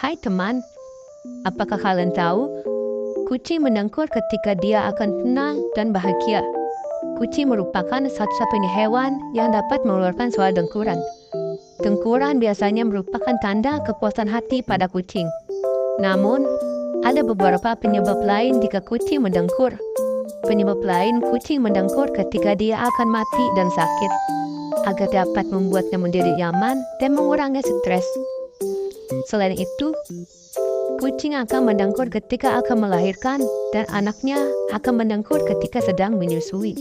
Hai teman, apakah kalian tahu? Kucing mendengkur ketika dia akan tenang dan bahagia. Kucing merupakan satu-satunya hewan yang dapat mengeluarkan suara dengkuran. Dengkuran biasanya merupakan tanda kepuasan hati pada kucing. Namun, ada beberapa penyebab lain jika kucing mendengkur. Penyebab lain kucing mendengkur ketika dia akan mati dan sakit, agar dapat membuatnya menjadi nyaman dan mengurangi stres. Selain itu, kucing akan mendengkur ketika akan melahirkan dan anaknya akan mendengkur ketika sedang menyusui.